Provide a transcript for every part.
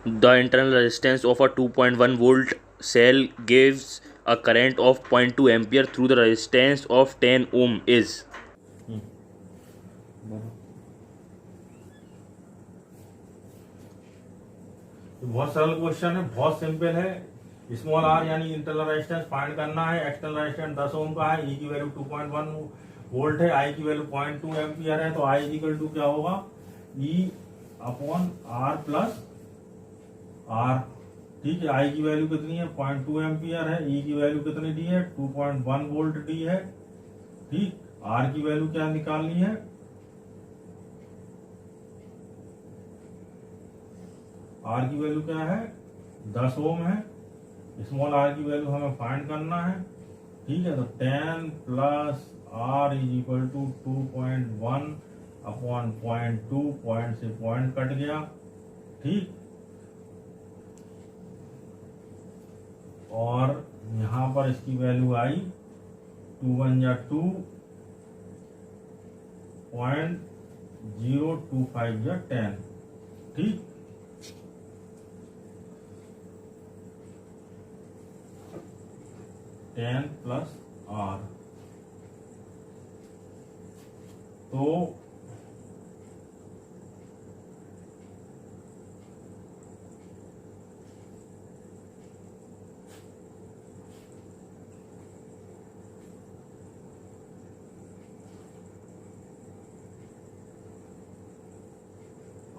The internal resistance of a 2.1 volt cell gives a current of 0.2 ampere through the resistance of 10 ohm is. बहुत सरल question है, बहुत simple है। Small are यानी internal resistance find करना है। External resistance 10 ओम का है, ई की वैल्यू 2.1 वोल्ट है, आई की वैल्यू 0.2 एम्पियर है, तो आई इक्वल टू क्या होगा, E upon R plus R. ठीक है, आई की वैल्यू कितनी है, 0.2 एम्पियर है, ई की वैल्यू कितनी दी है, 2.1 वोल्ट दी है। ठीक, आर की वैल्यू क्या निकालनी है, आर की वैल्यू क्या है, 10 ओम है। स्मॉल आर की वैल्यू हमें फाइंड करना है। ठीक है, तो 10 plus R is equal to 2.1 अपॉन 0.2, पॉइंट से पॉइंट कट गया। ठीक, और यहां पर इसकी वैल्यू आई 2 1 जा 2, 0.025 जा 10। ठीक, टेन प्लस आर, तो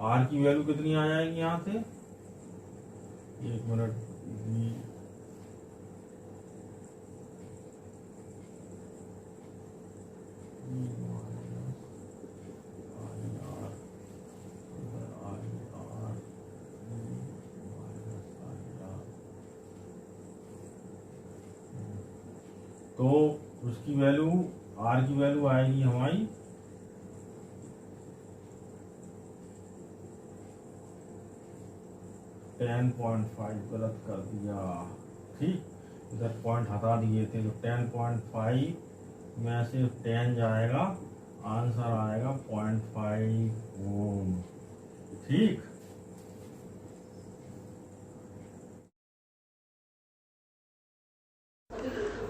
आर की वैल्यू कितनी आ जाएगी यहां से, एक मिनट, तो उसकी वैल्यू, आर की वैल्यू आएगी हमारी 10.5, गलत कर दिया। ठीक, इधर पॉइंट हटा दिए थे, तो 10.5 में से 10 जाएगा, आंसर आएगा 0.5 ओम। ठीक,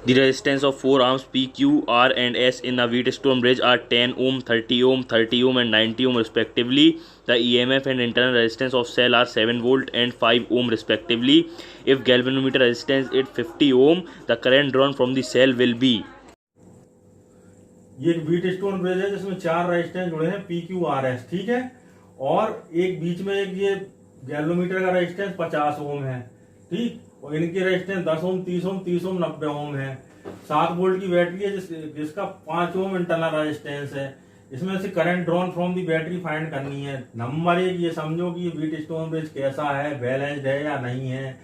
The resistance of 4 ohms P, Q, R and S in a Wheatstone bridge are 10 ohm, 30 ohm, 30 ohm and 90 ohm respectively. The EMF and internal resistance of cell are 7 volt and 5 ohm respectively. If galvanometer resistance is 50 ohm, the current drawn from the cell will be. ये एक wheat stone bridge है जिसमें 4 resistance जुड़े हैं, P Q R S. ठीक है, और एक बीच में एक ये गैल्वोमीटर का रेजिस्टेंस 50 ओम है। ठीक, और इनके रेजिस्टेंस 10 ओम, 30 ओम, 30 ओम, 90 ओम है। 7 वोल्ट की बैटरी है जिसका 5 ओम इंटरनल रेजिस्टेंस है। इसमें से current drawn from the battery find करनी है। नंबर 1, ये समझो कि व्हीट स्टोन ब्रिज कैसा है, बैलेंस्ड है या नहीं है।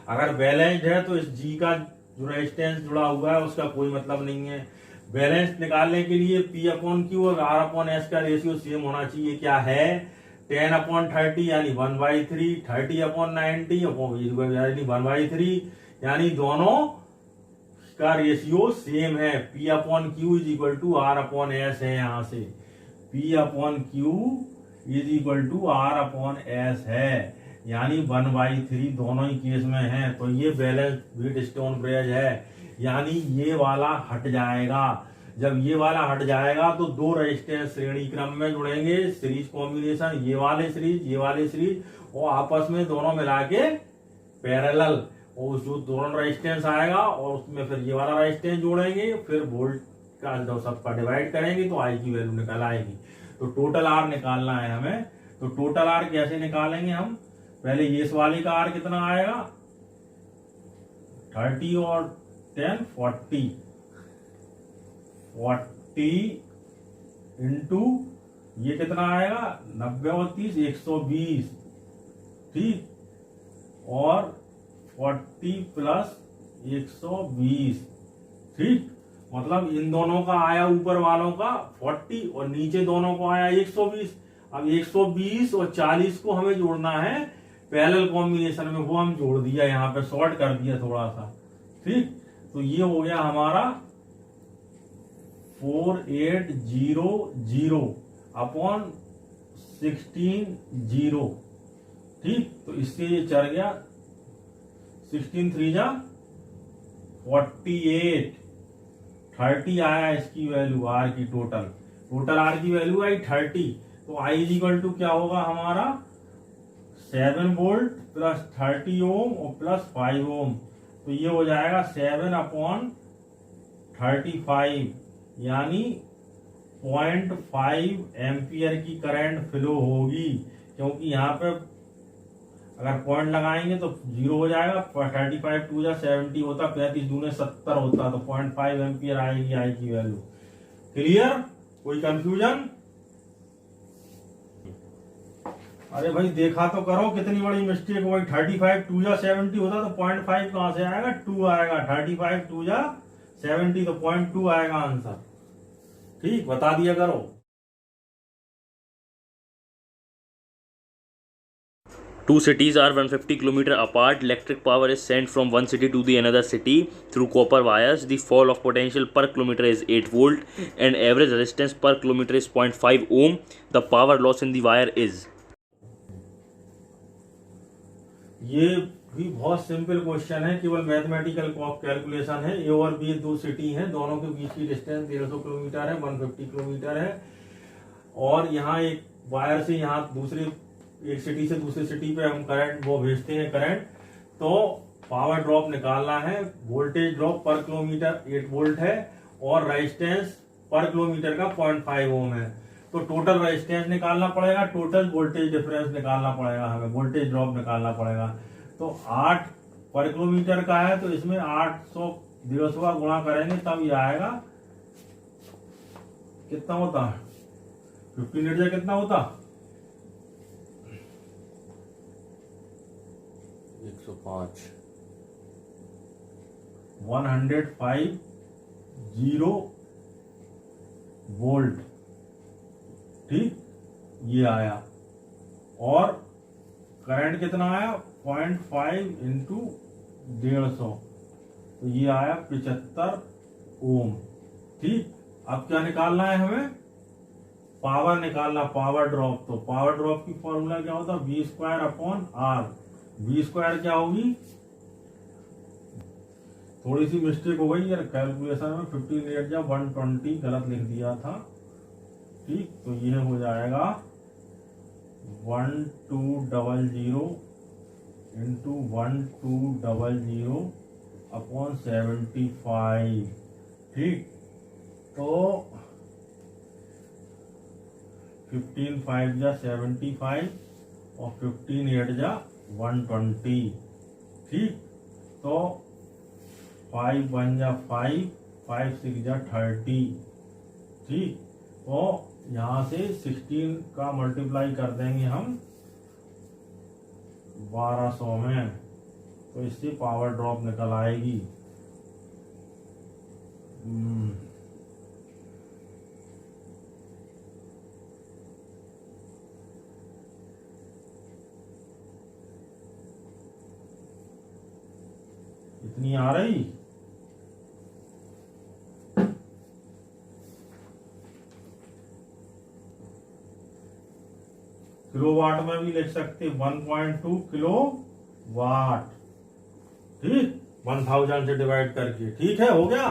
अगर बैलेंस्ड है तो इस जी का जो रेजिस्टेंस जुड़ा हुआ है उसका कोई मतलब नहीं है। बैलेंस निकालने के लिए पी अपॉन क्यू और आर अपॉन एस का रेशियो सेम होना चाहिए। क्या है, 10/30 यानी 1/3, 30/90 यानी 1/3, यानी दोनों का रेशियो सेम है। P upon Q is equal to R upon S है, यहां से P upon Q is equal to R upon S है, यानी 1/3 दोनों ही केस में है। तो ये बैलेंस व्हीट स्टोन ब्रिज है, यानी ये वाला हट जाएगा। जब ये वाला हट जाएगा तो दो रेजिस्टेंस श्रेणी क्रम में जुड़ेंगे, सीरीज कॉम्बिनेशन, ये वाले सीरीज, और आपस में दोनों मिला के पैरेलल, और जो दोनों रेजिस्टेंस आएगा और उसमें फिर ये वाला रेजिस्टेंस जोड़ेंगे, फिर वोल्ट का जो सबका डिवाइड करेंगे तो आई की वैल्यू निकल आएगी। तो टोटल आर निकालना है हमें। तो टोटल आर कैसे निकालेंगे हम, पहले ये इस वाले का आर कितना आएगा, 30 और 10 40 इंटू ये कितना आएगा, 90 और 30 120। ठीक, और 40 प्लस 120। ठीक, मतलब इन दोनों का आया ऊपर वालों का 40 और नीचे दोनों को आया 120। अब 120 और 40 को हमें जोड़ना है पैरेलल कॉम्बिनेशन में, वो हम जोड़ दिया, यहाँ पे शॉर्ट कर दिया थोड़ा सा। ठीक, तो ये हो गया हमारा 4800 अपॉन 16 0। ठीक, तो इससे ये चढ़ गया 16 3 जा 48, 30 आया इसकी वैल्यू आर की, टोटल आर की वैल्यू आई 30। तो आई इज इक्वल टू क्या होगा हमारा 7 वोल्ट प्लस 30 ओम और प्लस 5 ओम, तो ये हो जाएगा 7/35, यानी 0.5 एम्पियर की करंट फ्लो होगी। क्योंकि यहाँ पे अगर पॉइंट लगाएंगे तो 0 हो जाएगा, 35 2 जा 70 होता, 35 दूने 70 होता, तो 0.5 एम्पियर आएगी आई की वैल्यू। क्लियर, कोई कंफ्यूजन? अरे भाई देखा तो करो कितनी बड़ी मिस्टेक हो गई, 35 2 जा 70 होता तो 0.5 कहां से आएगा, 2 आएगा, 35 2 जा 70 तो 0.2 आएगा आंसर। ठीक, बता दिया करो। Two cities are 150 km apart. Electric power is sent from one city to the another city through copper wires. The fall of potential per kilometer is 8 volt and average resistance per kilometer is 0.5 ohm. The power loss in the wire is. ये भी बहुत simple question है, केवल mathematical calculation है। ए और B दो city हैं, दोनों के बीच की डिस्टेंस 150 किलोमीटर है, 150 किलोमीटर है। और यहाँ एक वायर से यहाँ दूसरे एक सिटी से दूसरी सिटी पे हम करंट वो भेजते हैं करंट, तो पावर ड्रॉप निकालना है। वोल्टेज ड्रॉप पर किलोमीटर 8 वोल्ट है और रेजिस्टेंस पर किलोमीटर का 0.5 ओम है। तो टोटल रेजिस्टेंस निकालना पड़ेगा, टोटल वोल्टेज डिफरेंस निकालना पड़ेगा, हमें वोल्टेज ड्रॉप निकालना पड़ेगा। तो 8 पर किलोमीटर का है, तो इसमें 800 150 गुणा करेंगे तब ये आएगा, कितना होता है 15 कितना होता 105 105 वोल्ट। ठीक, ये आया। और करंट कितना आया 0.5 इंटू 150, तो ये आया 75 ओम। ठीक, अब क्या निकालना है हमें, पावर निकालना, पावर ड्रॉप। तो पावर ड्रॉप की फॉर्मूला क्या होता है, V²/R। V² क्या होगी, थोड़ी सी मिस्टेक हो गई यार कैलकुलेशन में, 15 या 120 गलत लिख दिया था। ठीक, तो ये हो जाएगा 1200 इंटू 1200 अपॉन 75। ठीक, तो 15 5 जा 75 और 15 8 जा 120। ठीक, तो 5 1 जा 5, 5 6 जा 30। ठीक, तो यहाँ से 16 का मल्टीप्लाई कर देंगे हम 1200 में, तो इससे पावर ड्रॉप निकल आएगी। इतनी आ रही, किलोवाट में भी लिख सकते 1.2 किलोवाट। ठीक, 1000 से डिवाइड करके। ठीक है, हो गया।